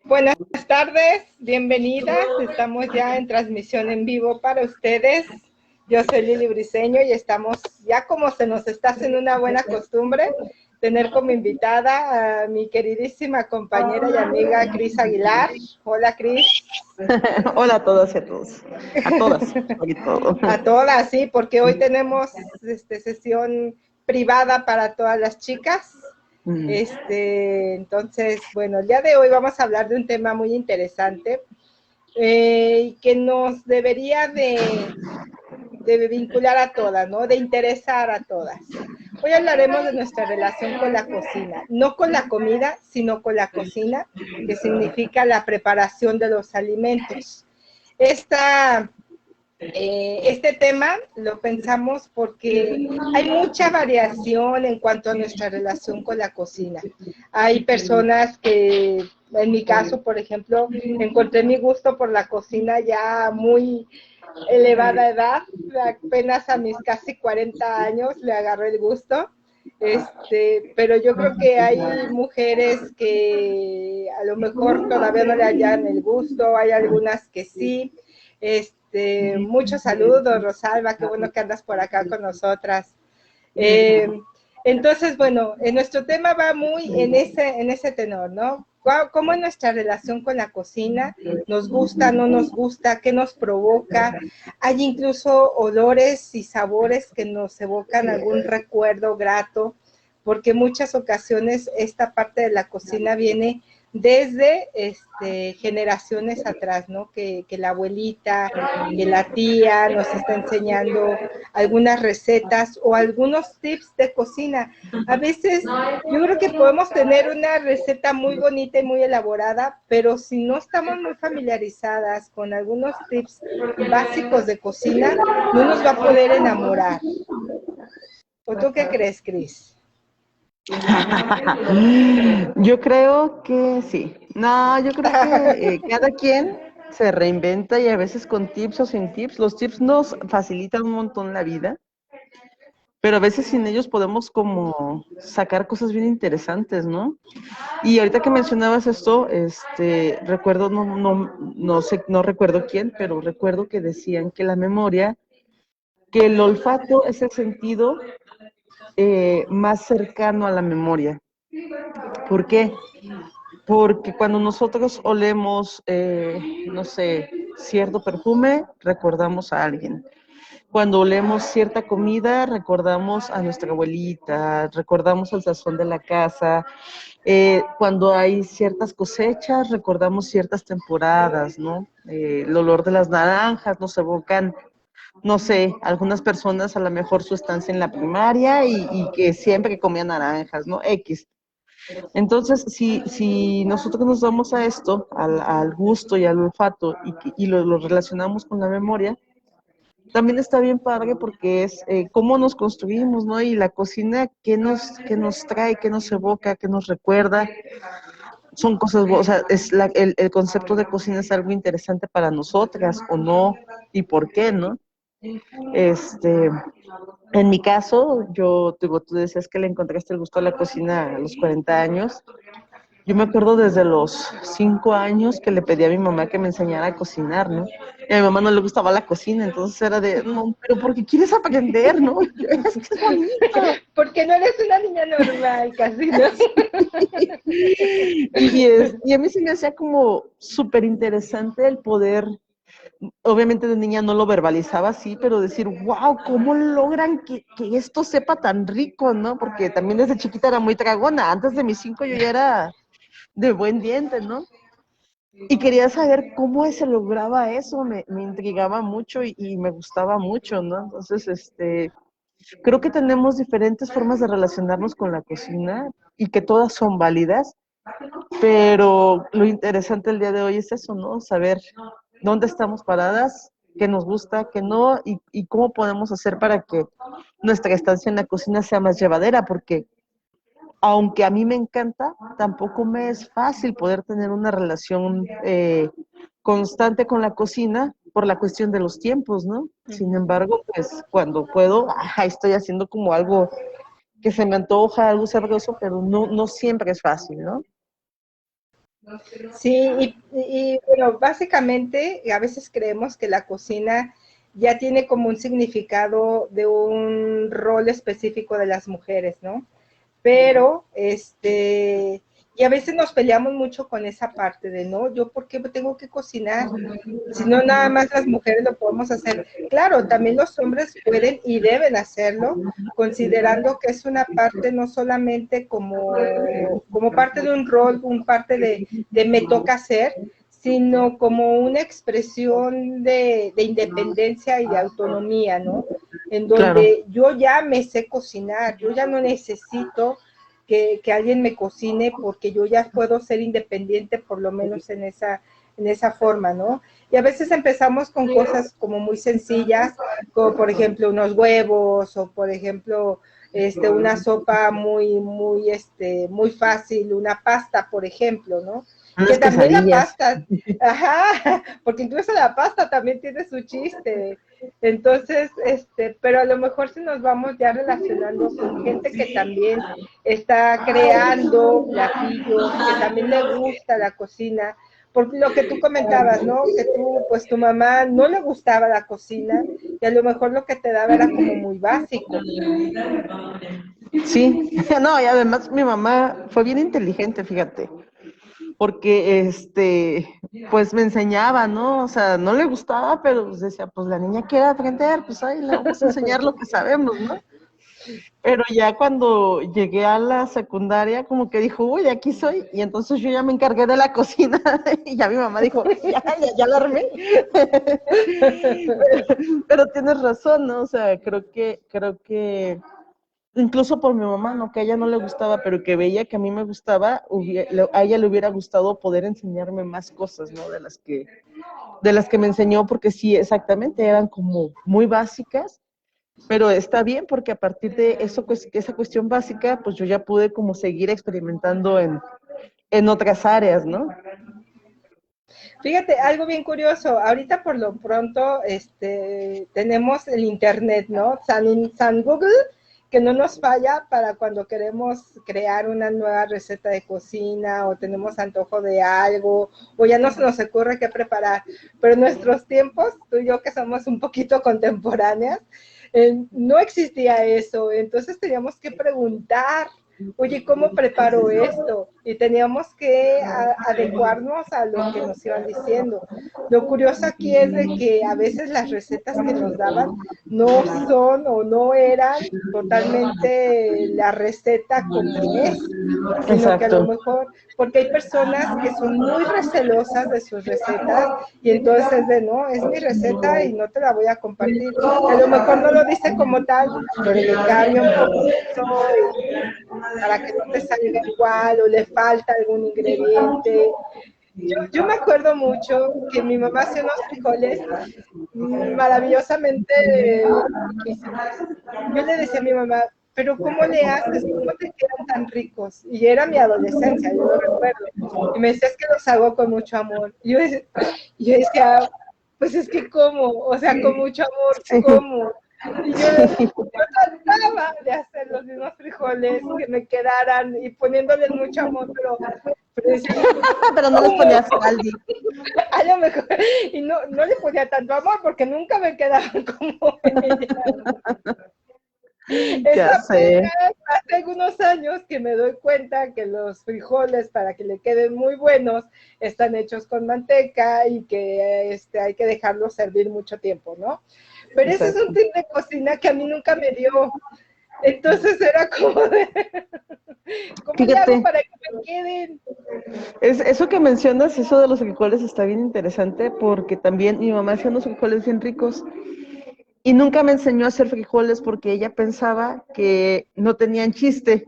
Buenas tardes, bienvenidas. Estamos ya en transmisión en vivo para ustedes. Yo soy Lili Briceño y estamos ya, como se nos está haciendo una buena costumbre, tener como invitada a mi queridísima compañera y amiga Cris Aguilar. Hola, Cris. Hola a todas y a todos. A todas, sobre todo. A todas, sí, porque hoy tenemos sesión privada para todas las chicas. Entonces, bueno, el día de hoy vamos a hablar de un tema muy interesante que nos debería de vincular a todas, ¿no? De interesar a todas. Hoy hablaremos de nuestra relación con la cocina, no con la comida, sino con la cocina, que significa la preparación de los alimentos. Este tema lo pensamos porque hay mucha variación en cuanto a nuestra relación con la cocina. Hay personas que, en mi caso, por ejemplo, encontré mi gusto por la cocina ya muy elevada edad, apenas a mis casi 40 años le agarré el gusto. Pero yo creo que hay mujeres que a lo mejor todavía no le hallan el gusto, hay algunas que sí. Muchos saludos, Rosalba, qué bueno que andas por acá con nosotras. Entonces, bueno, nuestro tema va muy en ese tenor, ¿no? ¿Cómo es nuestra relación con la cocina? ¿Nos gusta, no nos gusta? ¿Qué nos provoca? Hay incluso olores y sabores que nos evocan algún recuerdo grato, porque en muchas ocasiones esta parte de la cocina viene desde generaciones atrás, ¿no? Que la abuelita, que la tía nos está enseñando algunas recetas o algunos tips de cocina. A veces yo creo que podemos tener una receta muy bonita y muy elaborada, pero si no estamos muy familiarizadas con algunos tips básicos de cocina, no nos va a poder enamorar. ¿O tú qué crees, Cris? Yo creo que sí. No, yo creo que cada quien se reinventa y a veces con tips o sin tips. Los tips nos facilitan un montón la vida, pero a veces sin ellos podemos como sacar cosas bien interesantes, ¿no? Y ahorita que mencionabas esto, recuerdo, no sé, no recuerdo quién, pero recuerdo que decían que la memoria, que el olfato es el sentido más cercano a la memoria. ¿Por qué? Porque cuando nosotros olemos, no sé, cierto perfume, recordamos a alguien. Cuando olemos cierta comida, recordamos a nuestra abuelita, recordamos el sazón de la casa. Cuando hay ciertas cosechas, recordamos ciertas temporadas, ¿no? El olor de las naranjas nos evocan, no sé, algunas personas a lo mejor su estancia en la primaria y que siempre que comían naranjas, ¿no? X. Entonces, si nosotros nos damos a esto, al gusto y al olfato, y lo relacionamos con la memoria, también está bien padre porque es cómo nos construimos, ¿no? Y la cocina, qué nos trae, qué nos evoca, qué nos recuerda. Son cosas, o sea, el concepto de cocina es algo interesante para nosotras, o no, y por qué, ¿no? En mi caso, tú decías que le encontraste el gusto a la cocina a los 40 años. Yo me acuerdo desde los 5 años que le pedí a mi mamá que me enseñara a cocinar, ¿no? Y a mi mamá no le gustaba la cocina, entonces era de, no, pero ¿por qué quieres aprender, no? Es que es bonito. Porque no eres una niña normal, casi, ¿no? Y a mí se me hacía como súper interesante el poder, obviamente de niña no lo verbalizaba así, pero decir, wow, ¿cómo logran que esto sepa tan rico, no? Porque también desde chiquita era muy tragona, antes de mis 5 yo ya era de buen diente, ¿no? Y quería saber cómo se lograba eso, me intrigaba mucho y me gustaba mucho, ¿no? Entonces, creo que tenemos diferentes formas de relacionarnos con la cocina y que todas son válidas, pero lo interesante el día de hoy es eso, ¿no? Saber dónde estamos paradas, qué nos gusta, qué no, y cómo podemos hacer para que nuestra estancia en la cocina sea más llevadera, porque aunque a mí me encanta, tampoco me es fácil poder tener una relación constante con la cocina por la cuestión de los tiempos, ¿no? Sin embargo, pues cuando puedo, estoy haciendo como algo que se me antoja algo sabroso, pero no siempre es fácil, ¿no? Sí, bueno, básicamente a veces creemos que la cocina ya tiene como un significado de un rol específico de las mujeres, ¿no? Pero, y a veces nos peleamos mucho con esa parte de, no, yo por qué tengo que cocinar, si no nada más las mujeres lo podemos hacer. Claro, también los hombres pueden y deben hacerlo, considerando que es una parte no solamente como parte de un rol, un parte de me toca hacer, sino como una expresión de independencia y de autonomía, ¿no? En Claro. donde yo ya me sé cocinar, yo ya no necesito que alguien me cocine porque yo ya puedo ser independiente por lo menos en esa forma, ¿no? Y a veces empezamos con cosas como muy sencillas, como por ejemplo unos huevos o por ejemplo una sopa muy fácil, una pasta, por ejemplo, ¿no? Que Unas también la quesadillas. pasta, ajá, porque incluso la pasta también tiene su chiste. Entonces, pero a lo mejor si nos vamos ya relacionando con gente que también está creando platillos, que también le gusta la cocina, por lo que tú comentabas, ¿no? Que pues tu mamá no le gustaba la cocina y a lo mejor lo que te daba era como muy básico. Sí, no, y además mi mamá fue bien inteligente, fíjate, porque pues me enseñaba, ¿no? O sea, no le gustaba, pero pues decía, pues la niña quiere aprender, pues ahí le vamos a enseñar lo que sabemos, ¿no? Pero ya cuando llegué a la secundaria, como que dijo, uy, de aquí soy, y entonces yo ya me encargué de la cocina, y ya mi mamá dijo, ya la armé. Pero tienes razón, ¿no? O sea, creo que incluso por mi mamá, ¿no? Que a ella no le gustaba, pero que veía que a mí me gustaba, a ella le hubiera gustado poder enseñarme más cosas, ¿no? De las que me enseñó, porque sí, exactamente, eran como muy básicas, pero está bien porque a partir de eso, pues, esa cuestión básica, pues yo ya pude como seguir experimentando en otras áreas, ¿no? Fíjate, algo bien curioso, ahorita por lo pronto tenemos el internet, ¿no? San Google, que no nos falla para cuando queremos crear una nueva receta de cocina o tenemos antojo de algo o ya no se nos ocurre qué preparar. Pero en nuestros tiempos, tú y yo que somos un poquito contemporáneas, no existía eso, entonces teníamos que preguntar, oye, ¿cómo preparo esto? Y teníamos que adecuarnos a lo que nos iban diciendo. Lo curioso aquí es de que a veces las recetas que nos daban no son o no eran totalmente la receta como es, sino que a lo Exacto. mejor, porque hay personas que son muy recelosas de sus recetas y entonces de, no, es mi receta y no te la voy a compartir. Y a lo mejor no lo dice como tal, pero le cambia un poquito para que no te salga igual o le falta algún ingrediente. Yo me acuerdo mucho que mi mamá hacía unos frijoles maravillosamente riquísimos. Yo le decía a mi mamá, pero ¿cómo le haces? ¿Cómo te quedan tan ricos? Y era mi adolescencia, yo lo recuerdo. Y me decía, es que los hago con mucho amor. Y yo decía, pues es que ¿cómo? O sea, con mucho amor, Sí. ¿cómo? Y yo trataba de hacer los mismos frijoles que me quedaran y poniéndoles mucho amor, pero decía yo, Pero no les ¿cómo? ponías saldi. A lo mejor, y no le ponía tanto amor porque nunca me quedaban como ella. Es Ya sé. apenas hace algunos años que me doy cuenta que los frijoles, para que le queden muy buenos, están hechos con manteca y que hay que dejarlos servir mucho tiempo, ¿no? Pero ese es un Exacto. tip de cocina que a mí nunca me dio. Entonces era como de, ¿cómo le hago Fíjate, para que me queden? eso que mencionas, eso de los frijoles está bien interesante porque también mi mamá hacía unos frijoles bien ricos y nunca me enseñó a hacer frijoles porque ella pensaba que no tenían chiste.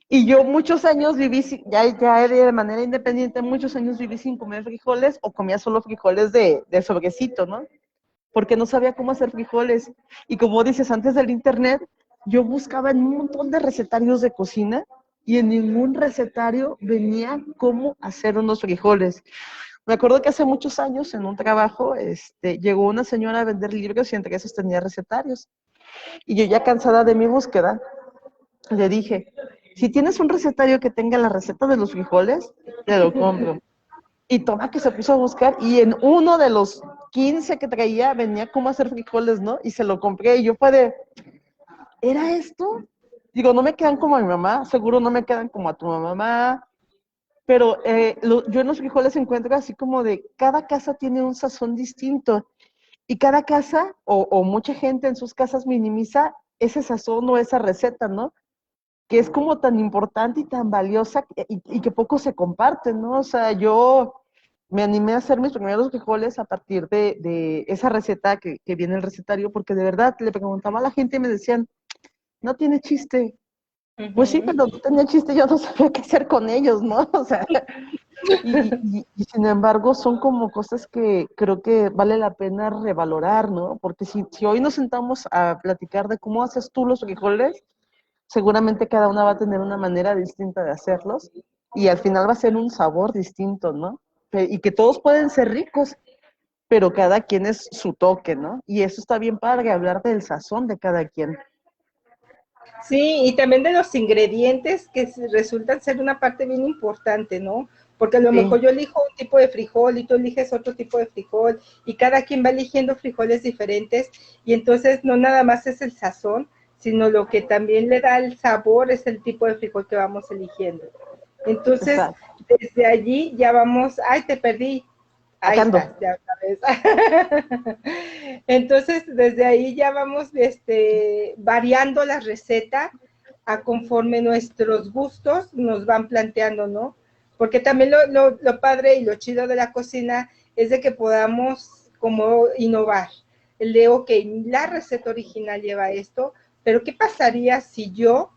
Y yo muchos años viví, ya de manera independiente, muchos años viví sin comer frijoles o comía solo frijoles de sobrecito, ¿no? Porque no sabía cómo hacer frijoles. Y como dices, antes del internet, yo buscaba en un montón de recetarios de cocina y en ningún recetario venía cómo hacer unos frijoles. Me acuerdo que hace muchos años en un trabajo llegó una señora a vender libros y entre esos tenía recetarios. Y yo ya cansada de mi búsqueda, Le dije, si tienes un recetario que tenga la receta de los frijoles, te lo compro. Y toma que se puso a buscar y en uno de los 15 que traía venía cómo hacer frijoles, ¿no? Y se lo compré y yo fue de, ¿era esto? Digo, no me quedan como a mi mamá, seguro no me quedan como a tu mamá, pero yo en los frijoles encuentro así como de, cada casa tiene un sazón distinto y cada casa o mucha gente en sus casas minimiza ese sazón o esa receta, ¿no? Que es como tan importante y tan valiosa y que poco se comparte, ¿no? O sea, yo me animé a hacer mis primeros frijoles a partir de esa receta que viene en el recetario, porque de verdad le preguntaba a la gente y me decían, no tiene chiste. Pues sí, Ujú. pero no tenía chiste, yo no sabía qué hacer con ellos, ¿no? O sea, y sin embargo son como cosas que creo que vale la pena revalorar, ¿no? Porque si hoy nos sentamos a platicar de cómo haces tú los frijoles, seguramente cada una va a tener una manera distinta de hacerlos y al final va a ser un sabor distinto, ¿no? Y que todos pueden ser ricos, pero cada quien es su toque, ¿no? Y eso está bien padre, hablar del sazón de cada quien. Sí, y también de los ingredientes que resultan ser una parte bien importante, ¿no? Porque a lo Sí, mejor yo elijo un tipo de frijol y tú eliges otro tipo de frijol y cada quien va eligiendo frijoles diferentes y entonces no nada más es el sazón, sino lo que también le da el sabor es el tipo de frijol que vamos eligiendo. Entonces, exacto. desde allí ya vamos, ay, te perdí, ahí Acá ando. estás, ya otra vez. Entonces, desde ahí ya vamos variando la receta a conforme nuestros gustos nos van planteando, ¿no? Porque también lo padre y lo chido de la cocina es de que podamos como innovar. El de, ok, la receta original lleva esto, pero ¿qué pasaría si yo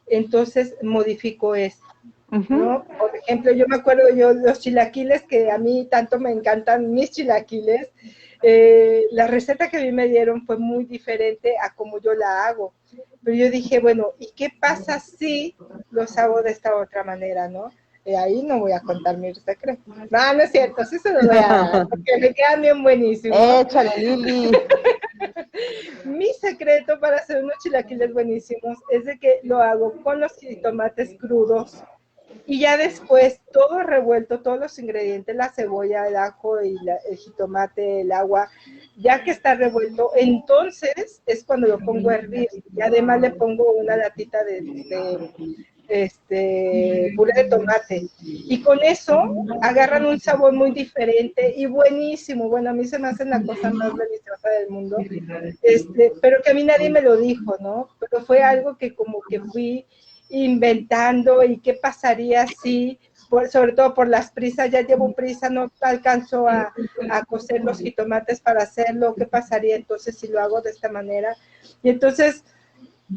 entonces modifico esto? Ujú. ¿No? Por ejemplo, yo me acuerdo yo los chilaquiles, que a mí tanto me encantan mis chilaquiles, la receta que a mí me dieron fue muy diferente a como yo la hago. Pero yo dije, bueno, ¿y qué pasa si los hago de esta otra manera, no? Ahí no voy a contar mi secreto. No, no es cierto, sí se los voy a dar, porque me quedan bien buenísimos. Échale, Lili. Mi secreto para hacer unos chilaquiles buenísimos es de que lo hago con los tomates crudos, y ya después, todo revuelto, todos los ingredientes, la cebolla, el ajo y el jitomate, el agua, ya que está revuelto, entonces es cuando lo pongo a hervir. Y además le pongo una latita de puré de tomate. Y con eso agarran un sabor muy diferente y buenísimo. Bueno, a mí se me hace la cosa más deliciosa del mundo. Pero que a mí nadie me lo dijo, ¿no? Pero fue algo que como que fui inventando y qué pasaría si, sobre todo por las prisas, ya llevo prisa, no alcanzo a cocer los jitomates para hacerlo, qué pasaría entonces si lo hago de esta manera. Y entonces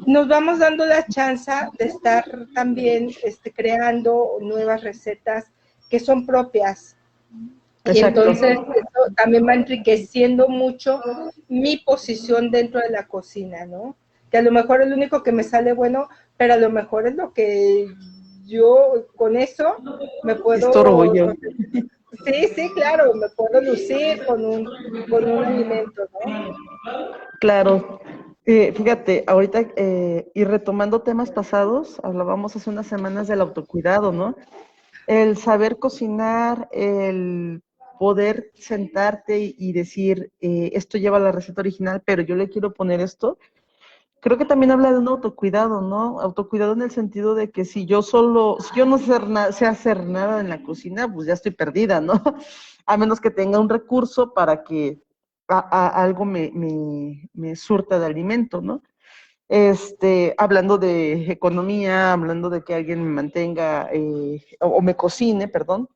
nos vamos dando la chance de estar también creando nuevas recetas que son propias. Y Exacto. entonces eso también va enriqueciendo mucho mi posición dentro de la cocina, ¿no? Que a lo mejor es lo único que me sale bueno, pero a lo mejor es lo que yo con eso me Estorbo puedo, yo. sí, sí, claro, me puedo lucir con un alimento, ¿no? Claro. Fíjate, ahorita, y retomando temas pasados, hablábamos hace unas semanas del autocuidado, ¿no? El saber cocinar, el poder sentarte y decir, esto lleva la receta original, pero yo le quiero poner esto, creo que también habla de un autocuidado, ¿no? Autocuidado en el sentido de que si yo no sé hacer nada en la cocina, pues ya estoy perdida, ¿no? A menos que tenga un recurso para que algo me surta de alimento, ¿no? Hablando de economía, hablando de que alguien me mantenga o me cocine, perdón.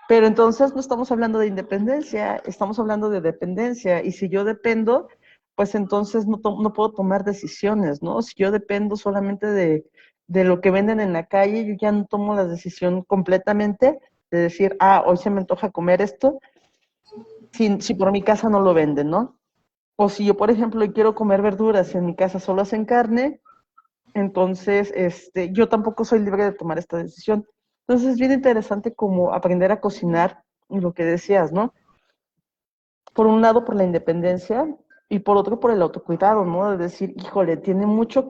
Pero entonces no estamos hablando de independencia, estamos hablando de dependencia. Y si yo dependo, pues entonces no puedo tomar decisiones, ¿no? Si yo dependo solamente de lo que venden en la calle, yo ya no tomo la decisión completamente de decir, hoy se me antoja comer esto, si por mi casa no lo venden, ¿no? O si yo, por ejemplo, quiero comer verduras y en mi casa solo hacen carne, entonces yo tampoco soy libre de tomar esta decisión. Entonces es bien interesante como aprender a cocinar, lo que decías, ¿no? Por un lado por la independencia y por otro por el autocuidado, ¿no? De decir, híjole, tiene mucho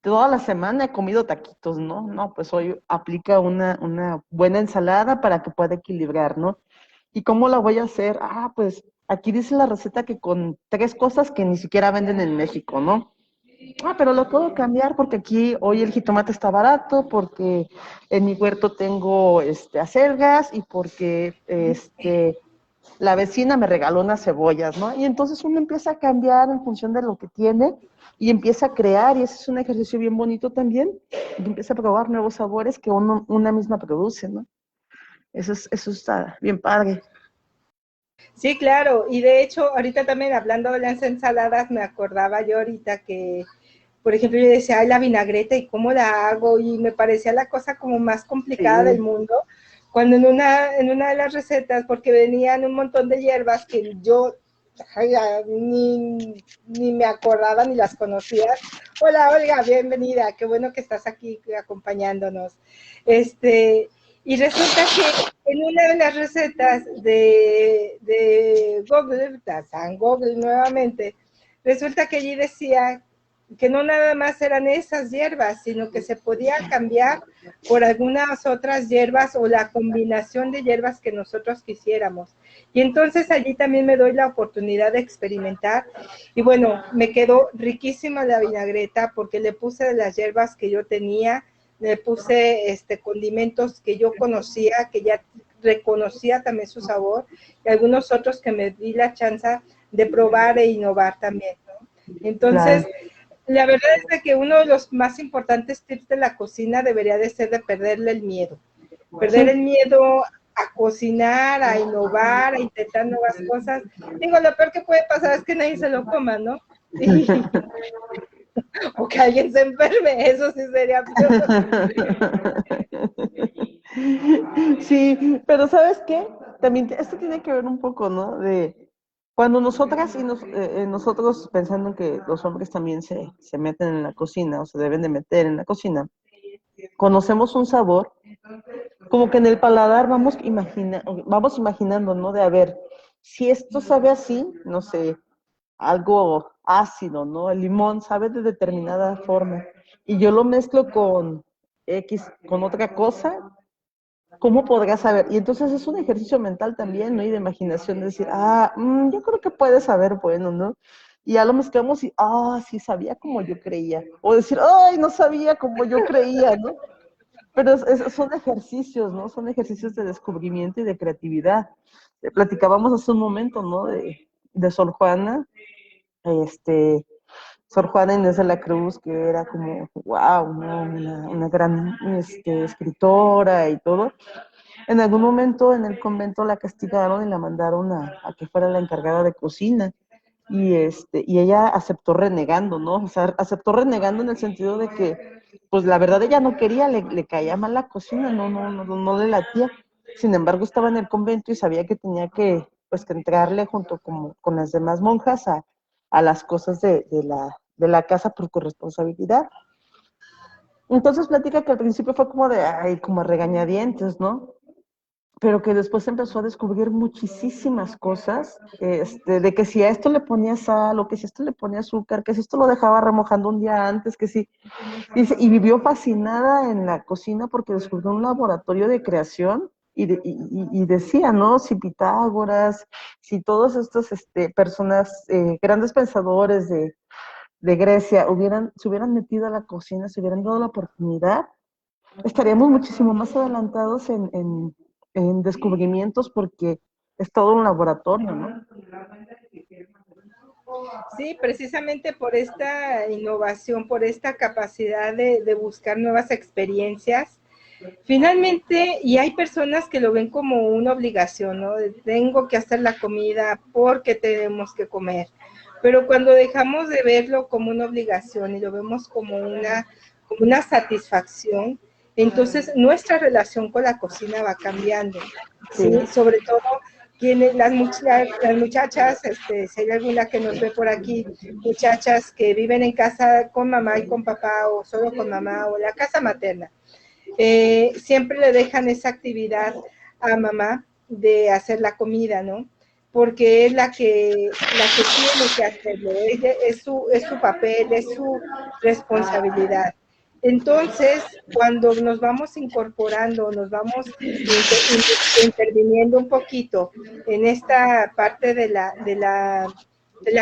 toda la semana he comido taquitos, ¿no? No, pues hoy aplica una buena ensalada para que pueda equilibrar, ¿no? ¿Y cómo la voy a hacer? Ah, pues aquí dice la receta que con 3 cosas que ni siquiera venden en México, ¿no? Ah, pero lo puedo cambiar porque aquí hoy el jitomate está barato, porque en mi huerto tengo acelgas y porque la vecina me regaló unas cebollas, ¿no? Y entonces uno empieza a cambiar en función de lo que tiene y empieza a crear, y ese es un ejercicio bien bonito también, y empieza a probar nuevos sabores que una misma produce, ¿no? Eso está bien padre. Sí, claro, y de hecho, ahorita también hablando de las ensaladas, me acordaba yo ahorita que, por ejemplo, yo decía, ay, la vinagreta, ¿y cómo la hago? Y me parecía la cosa como más complicada del Sí. mundo, cuando en una de las recetas, porque venían un montón de hierbas que yo ay, ni me acordaba ni las conocía. Hola, Olga, bienvenida, qué bueno que estás aquí acompañándonos. Y resulta que en una de las recetas de Google, San Google nuevamente, resulta que allí decía que no nada más eran esas hierbas, sino que se podía cambiar por algunas otras hierbas o la combinación de hierbas que nosotros quisiéramos. Y entonces allí también me doy la oportunidad de experimentar. Y bueno, me quedó riquísima la vinagreta porque le puse de las hierbas que yo tenía, le puse condimentos que yo conocía, que ya reconocía también su sabor, y algunos otros que me di la chance de probar e innovar también, ¿no? Entonces, Claro. la verdad es de que uno de los más importantes tips de la cocina debería de ser de perderle el miedo. Perder Sí. el miedo a cocinar, a innovar, a intentar nuevas cosas. Digo, lo peor que puede pasar es que nadie se lo coma, ¿no? Y, o que alguien se enferme, eso sí sería peor. Sí, pero ¿sabes qué? También esto tiene que ver un poco, ¿no? De cuando nosotras y nosotros pensando en que los hombres también se meten en la cocina o se deben de meter en la cocina, conocemos un sabor, como que en el paladar vamos imaginando, ¿no? De a ver, si esto sabe así, no sé, algo ácido, ¿no? El limón sabe de determinada forma y yo lo mezclo con X, con otra cosa. ¿Cómo podrás saber? Y entonces es un ejercicio mental también, ¿no? Y de imaginación, de decir, yo creo que puede saber bueno, ¿no? Y ya lo mezclamos y, sí sabía como yo creía. O decir, ay, no sabía como yo creía, ¿no? Pero son ejercicios, ¿no? Son ejercicios de descubrimiento y de creatividad. Platicábamos hace un momento, ¿no? De Sor Juana, este, Sor Juana Inés de la Cruz, que era como, wow, ¿no? Una gran escritora y todo. En algún momento en el convento la castigaron y la mandaron a que fuera la encargada de cocina. Y ella aceptó renegando, ¿no? O sea, aceptó renegando en el sentido de que, pues la verdad ella no quería, le caía mal la cocina, no le latía. Sin embargo, estaba en el convento y sabía que tenía pues, que entrarle junto con las demás monjas a las cosas de la casa por corresponsabilidad. Entonces platica que al principio fue como como a regañadientes, ¿no? Pero que después empezó a descubrir muchísimas cosas, de que si a esto le ponía sal, o que si a esto le ponía azúcar, que si esto lo dejaba remojando un día antes, que si, y vivió fascinada en la cocina porque descubrió un laboratorio de creación, y decía, ¿no? Si Pitágoras, si todos estos personas, grandes pensadores de Grecia, se hubieran metido a la cocina, se hubieran dado la oportunidad, estaríamos muchísimo más adelantados en descubrimientos porque es todo un laboratorio, ¿no? Sí, precisamente por esta innovación, por esta capacidad de buscar nuevas experiencias. Finalmente, y hay personas que lo ven como una obligación, ¿no? Tengo que hacer la comida porque tenemos que comer. Pero cuando dejamos de verlo como una obligación y lo vemos como una satisfacción, entonces nuestra relación con la cocina va cambiando, Sí. ¿sí? Sobre todo las muchachas, si hay alguna que nos ve por aquí, muchachas que viven en casa con mamá y con papá o solo con mamá o la casa materna. Siempre le dejan esa actividad a mamá de hacer la comida, ¿no? porque es la que tiene que hacerlo, es su papel, es su responsabilidad. Entonces, cuando nos vamos incorporando, nos vamos interviniendo un poquito en esta parte de la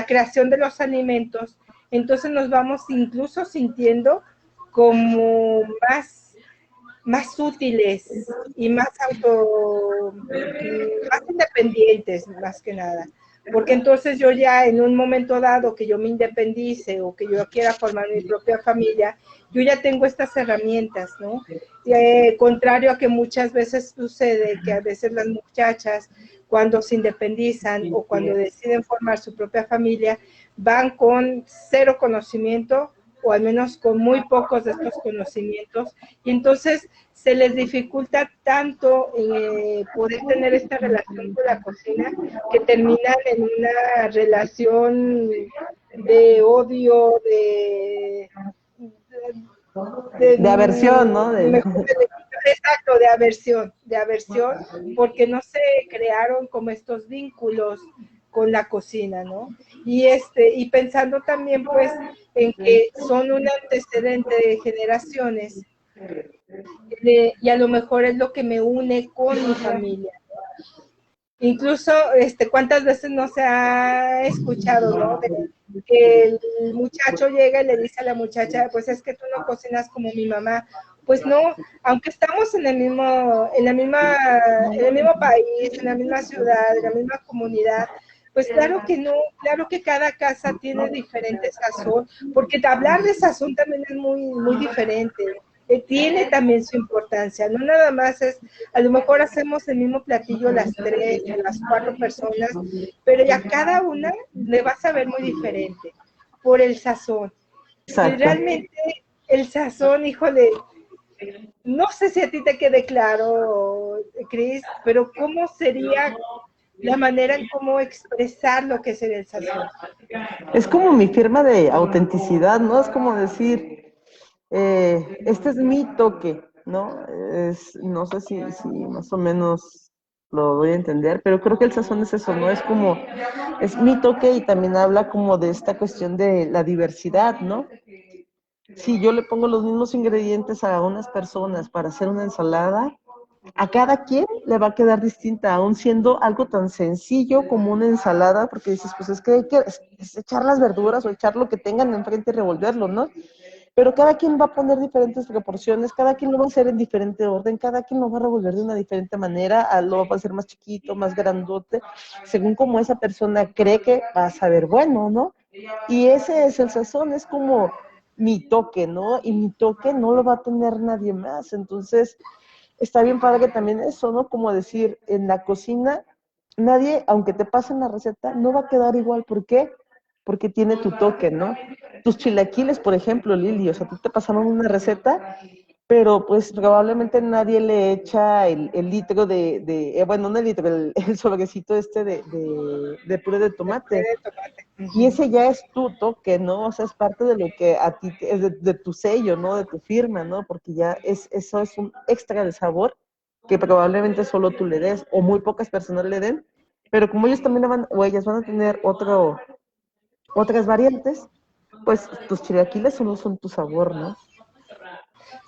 creación de los alimentos, entonces nos vamos incluso sintiendo como más útiles y más independientes, más que nada. Porque entonces yo ya en un momento dado que yo me independice o que yo quiera formar mi propia familia, yo ya tengo estas herramientas, ¿no? Contrario a que muchas veces sucede que a veces las muchachas cuando se independizan o cuando deciden formar su propia familia, van con cero conocimiento o al menos con muy pocos de estos conocimientos, y entonces se les dificulta tanto poder tener esta relación con la cocina que terminan en una relación de odio, De aversión, ¿no? exacto, de aversión, porque no se crearon como estos vínculos con la cocina, ¿no? Y pensando también, pues, en que son un antecedente de generaciones, y a lo mejor es lo que me une con mi familia. Incluso, ¿cuántas veces no se ha escuchado, ¿no? Que el muchacho llega y le dice a la muchacha, pues es que tú no cocinas como mi mamá. Pues no, aunque estamos en el mismo país, en la misma ciudad, en la misma comunidad, pues claro que no, claro que cada casa tiene diferente sazón, porque hablar de sazón también es muy, muy diferente. Tiene también su importancia, no nada más es, a lo mejor hacemos el mismo platillo las 3 o las 4 personas, pero ya cada una le va a saber muy diferente por el sazón. Y Exacto. realmente el sazón, híjole, no sé si a ti te quede claro, Cris, pero ¿cómo sería la manera en cómo expresar lo que es el sazón? Es como mi firma de autenticidad, ¿no? Es como decir, este es mi toque, ¿no? No sé si más o menos lo voy a entender, pero creo que el sazón es eso, ¿no? Es mi toque y también habla como de esta cuestión de la diversidad, ¿no? Si yo le pongo los mismos ingredientes a unas personas para hacer una ensalada, a cada quien le va a quedar distinta, aún siendo algo tan sencillo como una ensalada, porque dices, pues es que hay que es echar las verduras o echar lo que tengan enfrente y revolverlo, ¿no? Pero cada quien va a poner diferentes proporciones, cada quien lo va a hacer en diferente orden, cada quien lo va a revolver de una diferente manera, lo va a hacer más chiquito, más grandote, según como esa persona cree que va a saber bueno, ¿no? Y ese es el sazón, es como mi toque, ¿no? Y mi toque no lo va a tener nadie más, entonces está bien padre también eso, ¿no? Como decir, en la cocina, nadie, aunque te pasen la receta, no va a quedar igual. ¿Por qué? Porque tiene tu toque, ¿no? Tus chilaquiles, por ejemplo, Lili, o sea, a ti te pasaron una receta, pero pues probablemente nadie le echa el litro bueno, no el litro, el sobrecito de puré de tomate. Y ese ya es tu toque, ¿no? O sea, es parte de lo que a ti, es de tu sello, ¿no? De tu firma, ¿no? Porque ya eso es un extra de sabor que probablemente solo tú le des, o muy pocas personas le den, pero como ellos también o ellas van a tener otras variantes, pues tus chilaquiles solo son tu sabor, ¿no?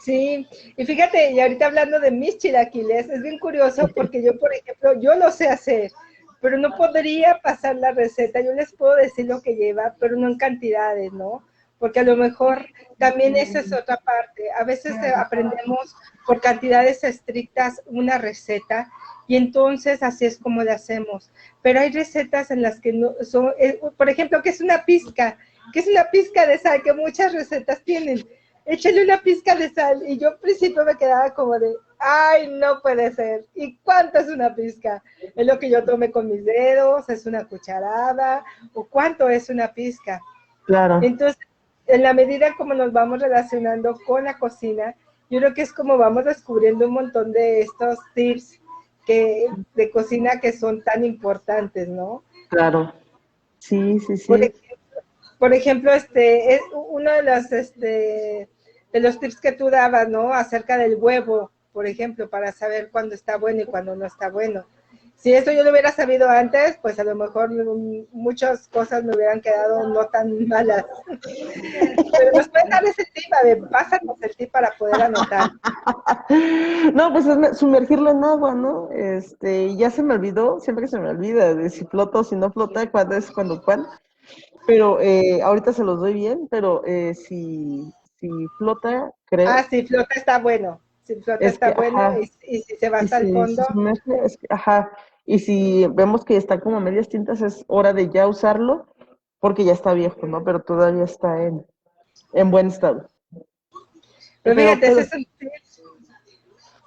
Sí, y fíjate, y ahorita hablando de mis chilaquiles, es bien curioso porque yo, por ejemplo, yo lo sé hacer, pero no podría pasar la receta. Yo les puedo decir lo que lleva, pero no en cantidades, ¿no? Porque a lo mejor también esa es otra parte. A veces aprendemos por cantidades estrictas una receta y entonces así es como la hacemos. Pero hay recetas en las que no son, por ejemplo, que es una pizca, de sal, que muchas recetas tienen. Échale una pizca de sal. Y yo al principio me quedaba como de, ay, no puede ser. ¿Y cuánto es una pizca? ¿Es lo que yo tome con mis dedos? ¿Es una cucharada? ¿O cuánto es una pizca? Claro. Entonces, en la medida como nos vamos relacionando con la cocina, yo creo que es como vamos descubriendo un montón de estos tips de cocina que son tan importantes, ¿no? Claro. Sí, sí, Por sí. Por ejemplo, es uno de los tips que tú dabas, ¿no? Acerca del huevo, por ejemplo, para saber cuándo está bueno y cuándo no está bueno. Si eso yo lo hubiera sabido antes, pues a lo mejor muchas cosas me hubieran quedado no tan malas. Pero nos pueden dar ese tip, a ver, pásanos el tip para poder anotar. No, pues es sumergirlo en agua, ¿no? Ya se me olvidó, siempre se me olvida de si flota o si no flota, cuándo es, cuándo cuál. Pero ahorita se los doy bien, pero si flota, Ah, creo, si flota está bueno. Si flota es que, está bueno ajá, y si se va y hasta el si fondo, sumerge, es que, ajá, y si vemos que está como a medias tintas, es hora de ya usarlo, porque ya está viejo, ¿no? Pero todavía está en buen estado. pero fíjate, Pero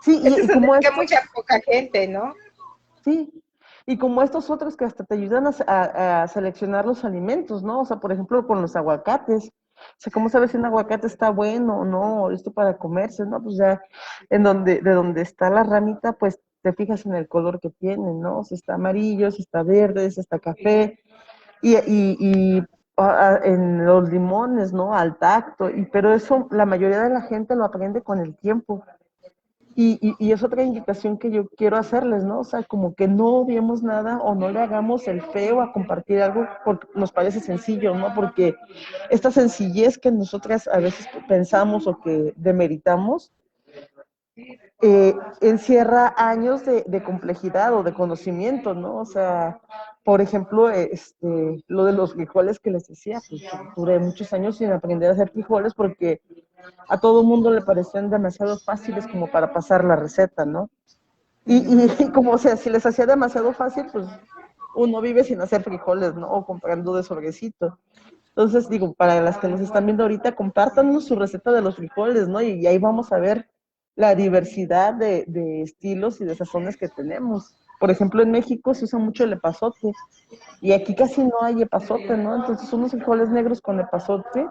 sí, ese es y un tip como que estos, mucha poca gente, ¿no? sí, y como estos otros que hasta te ayudan a seleccionar los alimentos, ¿no? O sea, por ejemplo, con los aguacates. O sea, ¿cómo sabes si un aguacate está bueno o no, o listo para comerse, ¿no? Pues ya de donde está la ramita, pues te fijas en el color que tiene, ¿no? Si está amarillo, si está verde, si está café, y en los limones, ¿no? Al tacto, pero eso la mayoría de la gente lo aprende con el tiempo. Y es otra invitación que yo quiero hacerles, ¿no? O sea, como que no obviemos nada o no le hagamos el feo a compartir algo porque nos parece sencillo, ¿no? Porque esta sencillez que nosotras a veces pensamos o que demeritamos, encierra años de complejidad o de conocimiento, ¿no? O sea, por ejemplo, lo de los frijoles que les decía, pues duré muchos años sin aprender a hacer frijoles porque a todo mundo le parecían demasiado fáciles como para pasar la receta, ¿no? Y como, o sea, si les hacía demasiado fácil, pues uno vive sin hacer frijoles, ¿no? O comprando de sobrecito. Entonces, digo, para las que nos están viendo ahorita, compártanos su receta de los frijoles, ¿no? Y ahí vamos a ver la diversidad de estilos y de sazones que tenemos. Por ejemplo, en México se usa mucho el epazote y aquí casi no hay epazote, ¿no? Entonces, unos frijoles negros con epazote,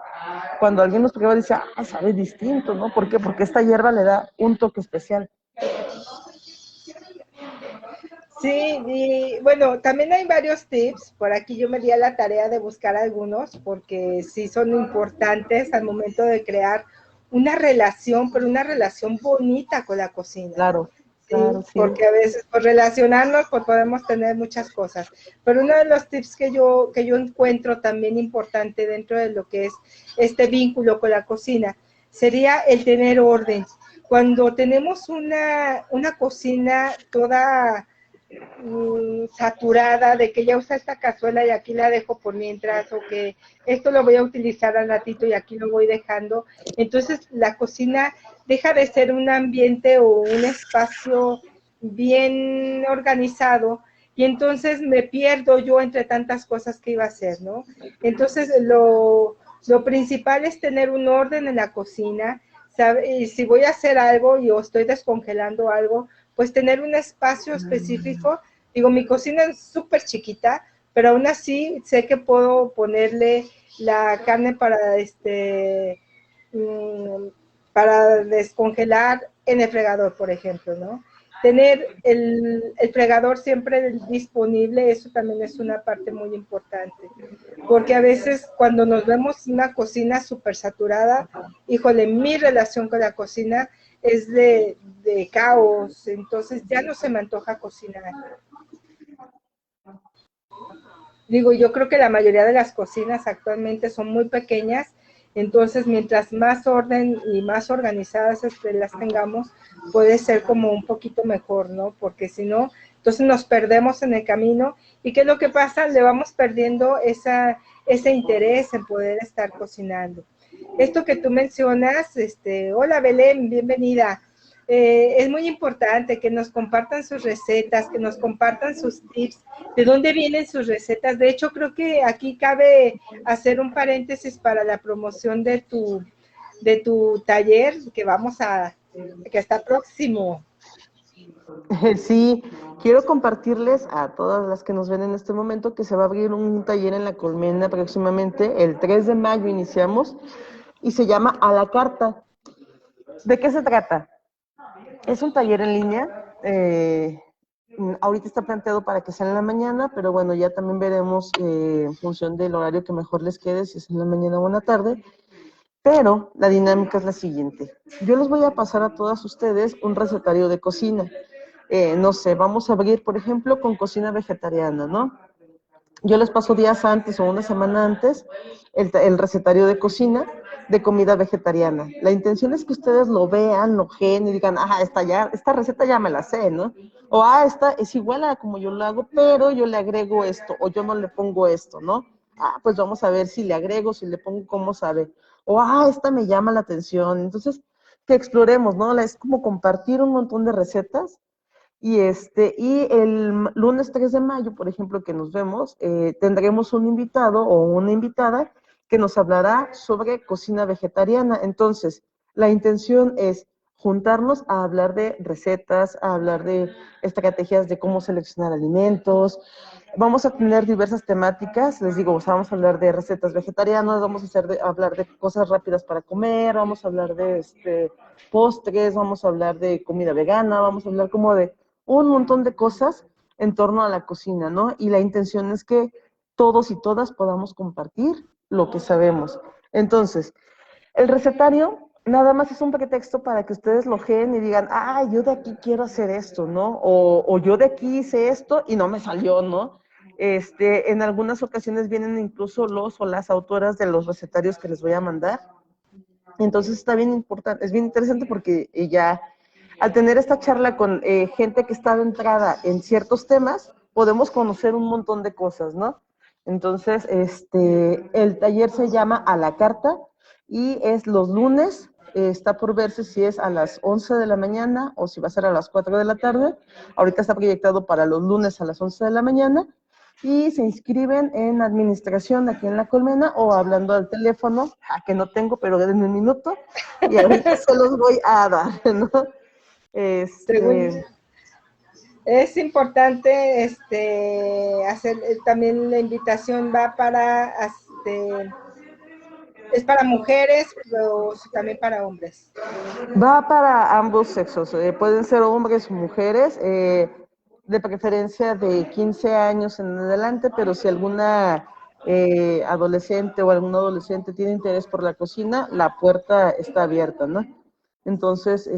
cuando alguien los prueba dice, ah, sabe distinto, ¿no? ¿Por qué? Porque esta hierba le da un toque especial. Sí, y bueno, también hay varios tips. Por aquí yo me di a la tarea de buscar algunos porque sí son importantes al momento de crear una relación, pero una relación bonita con la cocina. Claro, Sí, claro, sí. porque a veces por relacionarnos pues podemos tener muchas cosas. Pero uno de los tips que yo encuentro también importante dentro de lo que es este vínculo con la cocina sería el tener orden. Cuando tenemos una cocina toda saturada de que ya usa esta cazuela y aquí la dejo por mientras, o que esto lo voy a utilizar al ratito y aquí lo voy dejando. Entonces la cocina deja de ser un ambiente o un espacio bien organizado y entonces me pierdo yo entre tantas cosas que iba a hacer, ¿no? Entonces lo principal es tener un orden en la cocina, y si voy a hacer algo y o estoy descongelando algo, pues tener un espacio específico. Digo, mi cocina es súper chiquita, pero aún así sé que puedo ponerle la carne para descongelar en el fregador, por ejemplo, ¿no? Tener el fregador siempre disponible, eso también es una parte muy importante, porque a veces cuando nos vemos una cocina súper saturada, híjole, mi relación con la cocina es de caos, entonces ya no se me antoja cocinar. Digo, yo creo que la mayoría de las cocinas actualmente son muy pequeñas, entonces mientras más orden y más organizadas las tengamos, puede ser como un poquito mejor, ¿no? Porque si no, entonces nos perdemos en el camino y ¿qué es lo que pasa? Le vamos perdiendo ese interés en poder estar cocinando. Esto que tú mencionas, hola Belén, bienvenida. Es muy importante que nos compartan sus recetas, que nos compartan sus tips, de dónde vienen sus recetas. De hecho, creo que aquí cabe hacer un paréntesis para la promoción de tu taller que está próximo. Sí, quiero compartirles a todas las que nos ven en este momento que se va a abrir un taller en La Colmena próximamente, el 3 de mayo iniciamos, y se llama A la Carta. ¿De qué se trata? Es un taller en línea, ahorita está planteado para que sea en la mañana, pero bueno, ya también veremos en función del horario que mejor les quede, si es en la mañana o en la tarde, pero la dinámica es la siguiente. Yo les voy a pasar a todas ustedes un recetario de cocina. no sé, vamos a abrir, por ejemplo, con cocina vegetariana, ¿no? Yo les paso días antes o una semana antes el recetario de cocina de comida vegetariana. La intención es que ustedes lo vean, lo gen y digan, esta receta ya me la sé, ¿no? O, esta es igual a como yo lo hago, pero yo le agrego esto, o yo no le pongo esto, ¿no? Pues vamos a ver si le agrego, si le pongo, cómo sabe. O, esta me llama la atención. Entonces, que exploremos, ¿no? Es como compartir un montón de recetas y el lunes 3 de mayo, por ejemplo, que nos vemos, tendremos un invitado o una invitada que nos hablará sobre cocina vegetariana. Entonces, la intención es juntarnos a hablar de recetas, a hablar de estrategias de cómo seleccionar alimentos. Vamos a tener diversas temáticas, les digo, vamos a hablar de recetas vegetarianas, vamos a hablar de cosas rápidas para comer, vamos a hablar de postres, vamos a hablar de comida vegana, vamos a hablar como de un montón de cosas en torno a la cocina, ¿no? Y la intención es que todos y todas podamos compartir lo que sabemos. Entonces, el recetario nada más es un pretexto para que ustedes lo geen y digan, yo de aquí quiero hacer esto, ¿no? O yo de aquí hice esto y no me salió, ¿no? En algunas ocasiones vienen incluso los o las autoras de los recetarios que les voy a mandar. Entonces está bien importante, es bien interesante porque ya al tener esta charla con gente que está adentrada en ciertos temas, podemos conocer un montón de cosas, ¿no? Entonces, el taller se llama A la Carta y es los lunes, está por verse si es a las 11 de la mañana o si va a ser a las 4 de la tarde. Ahorita está proyectado para los lunes a las 11 de la mañana y se inscriben en administración aquí en La Colmena o hablando al teléfono, que no tengo, pero denme un minuto y ahorita se los voy a dar, ¿no? Es importante hacer también la invitación va para es para mujeres, pero también para hombres. Va para ambos sexos, pueden ser hombres o mujeres, de preferencia de 15 años en adelante, pero si alguna adolescente o algún adolescente tiene interés por la cocina, la puerta está abierta, ¿no? Entonces,